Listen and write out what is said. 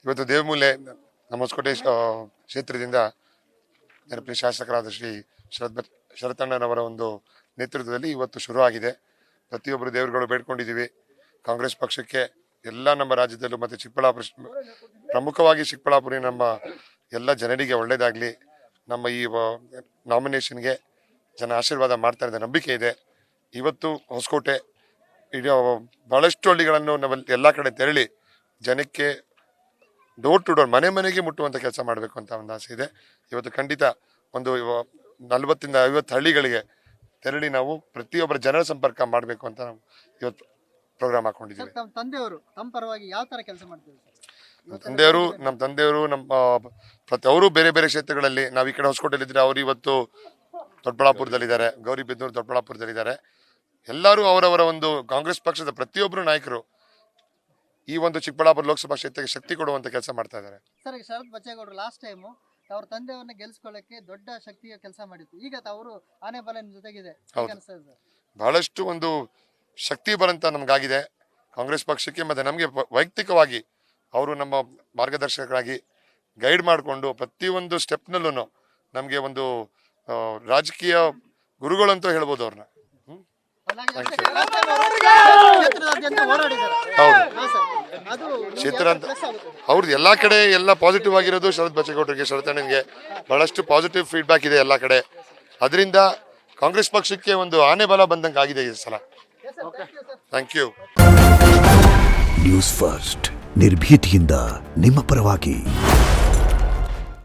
ಇವತ್ತು ದೇವಮೂಲೆ ನಮ್ಮ ಹೊಸಕೋಟೆ ಕ್ಷೇತ್ರದಿಂದ ಜನಪ್ರಿಯ ಶಾಸಕರಾದ ಶ್ರೀ ಶರತ್ತಣ್ಣನವರ ಒಂದು ನೇತೃತ್ವದಲ್ಲಿ ಇವತ್ತು ಶುರುವಾಗಿದೆ. ಪ್ರತಿಯೊಬ್ಬರು ದೇವರುಗಳು ಬೇಡ್ಕೊಂಡಿದ್ದೀವಿ. ಕಾಂಗ್ರೆಸ್ ಪಕ್ಷಕ್ಕೆ ಎಲ್ಲ ನಮ್ಮ ರಾಜ್ಯದಲ್ಲೂ ಮತ್ತು ಚಿಕ್ಕಬಳ್ಳಾಪುರ, ಪ್ರಮುಖವಾಗಿ ಚಿಕ್ಕಬಳ್ಳಾಪುರ ನಮ್ಮ ಎಲ್ಲ ಜನರಿಗೆ ಒಳ್ಳೆಯದಾಗಲಿ. ನಮ್ಮ ಈ ನಾಮಿನೇಷನ್ಗೆ ಜನ ಆಶೀರ್ವಾದ ಮಾಡ್ತಾ ಇದ್ದ ನಂಬಿಕೆ ಇದೆ. ಇವತ್ತು ಹೊಸಕೋಟೆ ಇಡೀ ಬಹಳಷ್ಟು ಹಳ್ಳಿಗಳನ್ನು ನಾವು ಎಲ್ಲ ಕಡೆ ತೆರಳಿ ಜನಕ್ಕೆ ಡೋರ್ ಟು ಡೋರ್, ಮನೆ ಮನೆಗೆ ಮುಟ್ಟುವಂಥ ಕೆಲಸ ಮಾಡಬೇಕು ಅಂತ ಒಂದು ಆಸೆ ಇದೆ. ಇವತ್ತು ಖಂಡಿತ ಒಂದು 40 ರಿಂದ 50 ಹಳ್ಳಿಗಳಿಗೆ ತೆರಳಿ ನಾವು ಪ್ರತಿಯೊಬ್ಬರ ಜನರ ಸಂಪರ್ಕ ಮಾಡಬೇಕು ಅಂತ ನಾವು ಇವತ್ತು ಪ್ರೋಗ್ರಾಮ್ ಹಾಕೊಂಡಿದ್ದೀವಿ. ನಮ್ಮ ತಂದೆಯವರು ತಮ್ಮ ಪರವಾಗಿ ಯಾವ ತರ ಕೆಲಸ ಮಾಡ್ತೀವಿ? ನಮ್ಮ ತಂದೆಯವರು ಅವರು ಬೇರೆ ಬೇರೆ ಕ್ಷೇತ್ರಗಳಲ್ಲಿ, ನಾವು ಈ ಕಡೆ ಹೊಸಕೋಟೆಯಲ್ಲಿದ್ದರೆ ಅವರು ಇವತ್ತು ದೊಡ್ಡಬಳ್ಳಾಪುರದಲ್ಲಿದ್ದಾರೆ, ಗೌರಿಬಿದನೂರು ದೊಡ್ಡಬಳ್ಳಾಪುರದಲ್ಲಿದ್ದಾರೆ. ಎಲ್ಲರೂ ಅವರವರ ಒಂದು ಕಾಂಗ್ರೆಸ್ ಪಕ್ಷದ ಪ್ರತಿಯೊಬ್ಬರು ನಾಯಕರು ಈ ಒಂದು ಚಿಕ್ಕಬಳ್ಳಾಪುರ ಲೋಕಸಭಾ ಕ್ಷೇತ್ರಕ್ಕೆ ಶಕ್ತಿ ಕೊಡುವಂತ ಕೆಲಸ ಮಾಡ್ತಾ ಇದ್ದಾರೆ. ಸರ್, ಶರತ್ ಬಚ್ಚೇಗೌಡರು ಲಾಸ್ಟ್ ಟೈಮ್ ಅವ್ರ ತಂದೆಯವ್ರನ್ನ ಗೆಲ್ಸ್ಕೊಳ್ಳಕ್ಕೆ ದೊಡ್ಡ ಶಕ್ತಿಯ ಕೆಲಸ ಮಾಡಿತ್ತು. ಈಗ ಅವರು ಆನೆ ಬಲ ಜೊತೆಗಿದೆ. ಬಹಳಷ್ಟು ಒಂದು ಶಕ್ತಿ ಬರಂತ ನಮ್ಗಾಗಿದೆ ಕಾಂಗ್ರೆಸ್ ಪಕ್ಷಕ್ಕೆ. ಮತ್ತೆ ನಮಗೆ ವೈಯಕ್ತಿಕವಾಗಿ ಅವರು ನಮ್ಮ ಮಾರ್ಗದರ್ಶಕರಾಗಿ ಗೈಡ್ ಮಾಡಿಕೊಂಡು ಪ್ರತಿಯೊಂದು ಸ್ಟೆಪ್ನಲ್ಲೂ ನಮಗೆ ಒಂದು ರಾಜಕೀಯ ಗುರುಗಳಂತೂ ಹೇಳ್ಬೋದು ಅವ್ರನ್ನ. ಕ್ಷೇತ್ರ ಅಂತ ಅವ್ರದ್ದು ಎಲ್ಲ ಕಡೆ ಎಲ್ಲ ಪಾಸಿಟಿವ್ ಆಗಿರೋದು ಶರತ್ ಬಚ್ಚೇಗೌಡರಿಗೆ, ಶರತ್ತಣ್ಣನಿಗೆ ಬಹಳಷ್ಟು ಪಾಸಿಟಿವ್ ಫೀಡ್ಬ್ಯಾಕ್ ಇದೆ ಎಲ್ಲ ಕಡೆ. ಅದರಿಂದ ಕಾಂಗ್ರೆಸ್ ಪಕ್ಷಕ್ಕೆ ಒಂದು ಆನೆ ಬಲ ಬಂದಂಗೆ ಆಗಿದೆ ಈ ಸಲ. Thank you. ನ್ಯೂಸ್ ಫಸ್ಟ್, ನಿರ್ಭೀತಿಯಿಂದ ನಿಮ್ಮ ಪರವಾಗಿ.